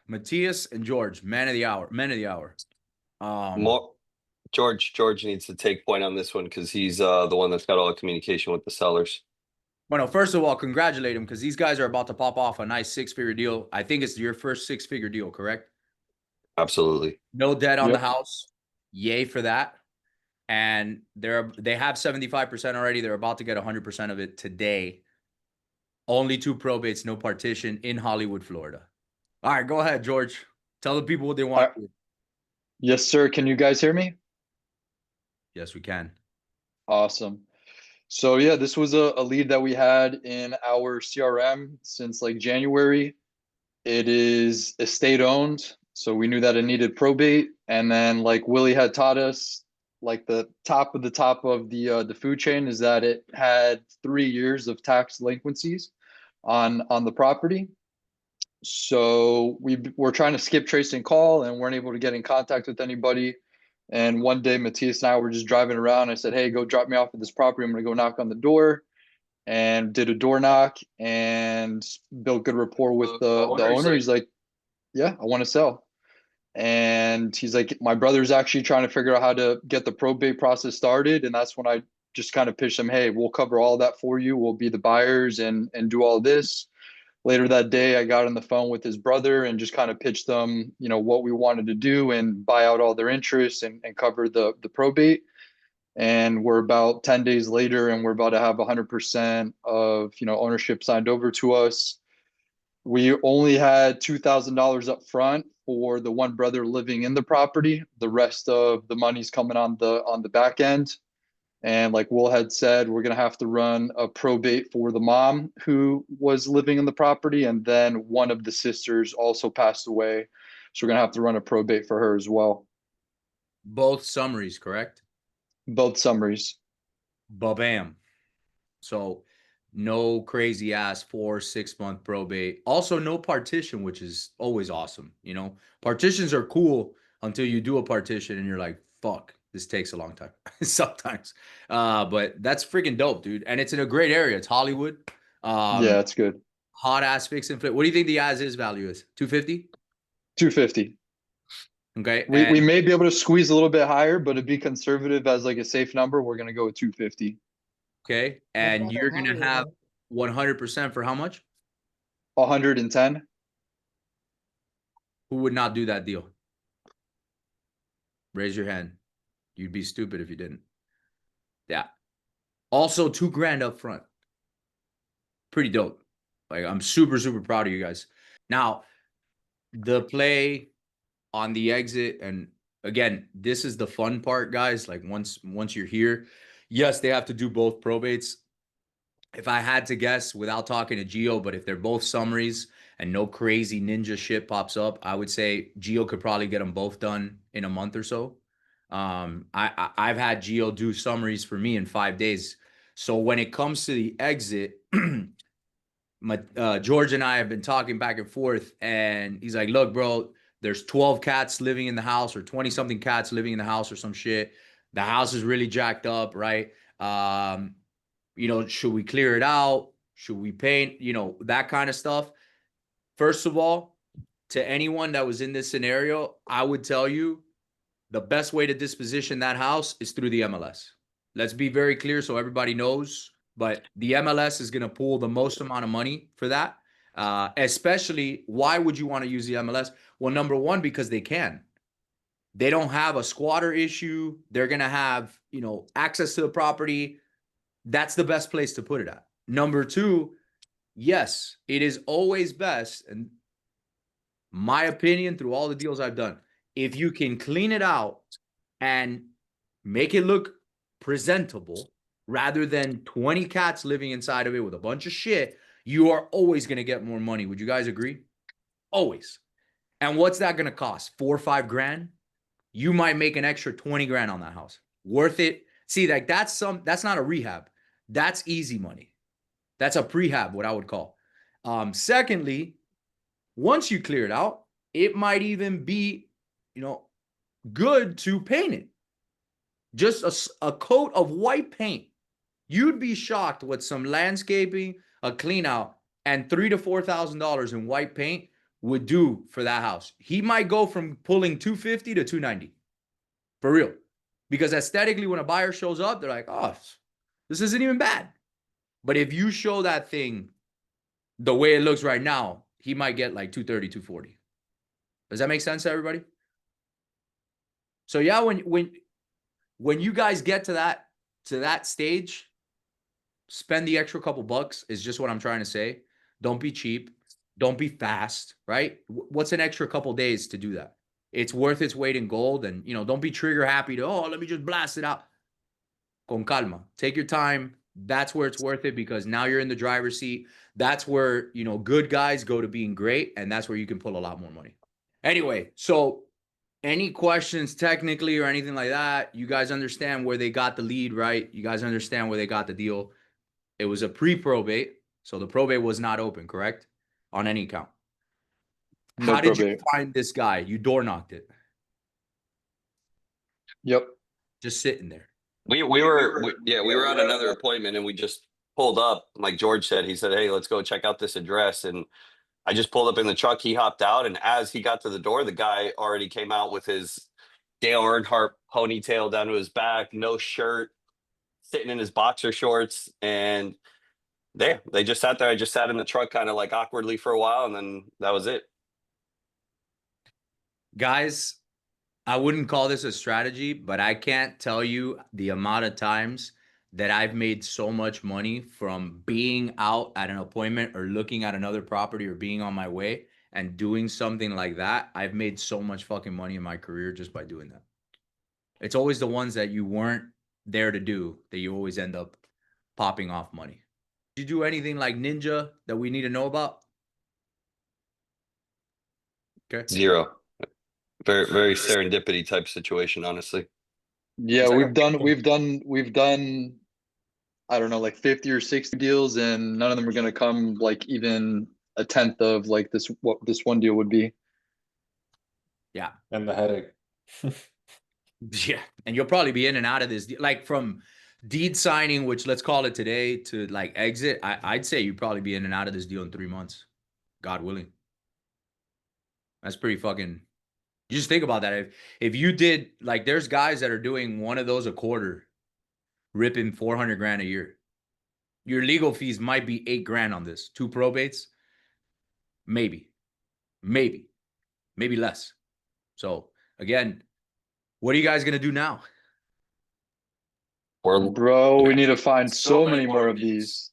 Matias and George, man of the hour, men of the hour. More George needs to take point on this one because he's the one that's got all the communication with the sellers. Well, no, first of all, congratulate him because these guys are about to pop off a nice six-figure deal. I think it's your first six-figure deal, correct? Absolutely. No debt on the Yep. house. Yay for that. And they have 75% already. They're about to get 100% of it today. Only two probates, no partition in Hollywood, Florida. All right, go ahead, George. Tell the people what they want. Yes, sir. Can you guys hear me? Yes, we can. Awesome. So yeah, this was a lead that we had in our CRM since like January. It is estate owned, so we knew that it needed probate. And then like Willie had taught us, like the top of the food chain is that it had 3 years of tax delinquencies on the property. So we were trying to skip trace and call and weren't able to get in contact with anybody. And one day, Matias and I were just driving around. I said, "Hey, go drop me off at this property. I'm going to go knock on the door." And did a door knock and built good rapport with the owner. He's like, "Yeah, I want to sell." And he's like, "My brother's actually trying to figure out how to get the probate process started." And that's when I just kind of pitched him, "Hey, we'll cover all that for you. We'll be the buyers and do all this." Later that day, I got on the phone with his brother and just kind of pitched them, what we wanted to do and buy out all their interests and cover the probate. And we're about 10 days later and we're about to have 100% of, ownership signed over to us. We only had $2,000 up front for the one brother living in the property. The rest of the money's coming on the back end. And like Will had said, we're going to have to run a probate for the mom who was living in the property. And then one of the sisters also passed away. So we're going to have to run a probate for her as well. Both summaries, correct? Both summaries. Ba-bam. So no crazy ass 4-6 month probate. Also no partition, which is always awesome. Partitions are cool until you do a partition and you're like, fuck, this takes a long time sometimes. But that's freaking dope, dude. And it's in a great area. It's Hollywood. Yeah, it's good. Hot ass fix and flip. What do you think the as is value is? 250? 250. Okay. We may be able to squeeze a little bit higher, but to be conservative as like a safe number, we're going to go with 250. Okay. And you're going to have 100% for how much? 110. Who would not do that deal? Raise your hand. You'd be stupid if you didn't. Yeah. Also, $2,000 up front. Pretty dope. Like, I'm super, super proud of you guys. Now, the play on the exit, and again, this is the fun part, guys. Like, once you're here, yes, they have to do both probates. If I had to guess without talking to Gio, but if they're both summaries and no crazy ninja shit pops up, I would say Gio could probably get them both done in a month or so. I've had Gio do summaries for me in 5 days. So when it comes to the exit, George and I have been talking back and forth, and he's like, "Look, bro, there's 12 cats living in the house or 20 something cats living in the house or some shit. The house is really jacked up, right? Should we clear it out? Should we paint? That kind of stuff." First of all, to anyone that was in this scenario, I would tell you the best way to disposition that house is through the MLS. Let's be very clear so everybody knows, but the MLS is going to pull the most amount of money for that. Especially, why would you want to use the MLS? Well, number one, because they can. They don't have a squatter issue. They're going to have, access to the property. That's the best place to put it at. Number two, yes, it is always best, and my opinion through all the deals I've done, if you can clean it out and make it look presentable rather than 20 cats living inside of it with a bunch of shit, you are always going to get more money. Would you guys agree? Always. And what's that going to cost? 4 or 5 grand? You might make an extra 20 grand on that house. Worth it. See, like that's not a rehab. That's easy money. That's a prehab, what I would call. Secondly, once you clear it out, it might even be, good to paint it. Just a coat of white paint. You'd be shocked with some landscaping, a clean out, and $3,000 to $4,000 in white paint would do for that house. He might go from pulling 250 to 290. For real. Because aesthetically, when a buyer shows up, they're like, oh, this isn't even bad. But if you show that thing the way it looks right now, he might get like 230, 240. Does that make sense to everybody? So yeah, when you guys get to that stage, spend the extra couple bucks is just what I'm trying to say. Don't be cheap. Don't be fast, right? What's an extra couple days to do that? It's worth its weight in gold. And, you know, don't be trigger happy to, oh, let me just blast it out. Con calma. Take your time. That's where it's worth it because now you're in the driver's seat. That's where, you know, good guys go to being great. And that's where you can pull a lot more money. Anyway, so any questions technically or anything like that, you guys understand where they got the lead, right? You guys understand where they got the deal. It was a pre-probate. So the probate was not open, correct? On any account. No How did you probate. find this guy? You door knocked it. Yep. Just sitting there. We were at another appointment and we just pulled up. Like George said, he said, "Hey, let's go check out this address." And I just pulled up in the truck. He hopped out, and as he got to the door, the guy already came out with his Dale Earnhardt ponytail down to his back, no shirt, sitting in his boxer shorts, and they just sat there. I just sat in the truck, kind of like awkwardly for a while, and then that was it. Guys, I wouldn't call this a strategy, but I can't tell you the amount of times that I've made so much money from being out at an appointment or looking at another property or being on my way and doing something like that. I've made so much fucking money in my career just by doing that. It's always the ones that you weren't there to do that you always end up popping off money. Did you do anything like Ninja that we need to know about? Okay. Zero. Very serendipity type situation, honestly. Yeah, we've done, I don't know, like 50 or 60 deals, and none of them are gonna come like even a tenth of like this what this one deal would be. Yeah. And the headache. Yeah. And you'll probably be in and out of this, like from deed signing, which let's call it today, to like exit. I'd say you'd probably be in and out of this deal in 3 months, God willing. That's pretty fucking. You just think about that. If you did, like, there's guys that are doing one of those a quarter, ripping 400 grand a year. Your legal fees might be 8 grand on this. 2 probates, maybe less. So again, what are you guys gonna do now? Or Bro, we need to find so many more of these.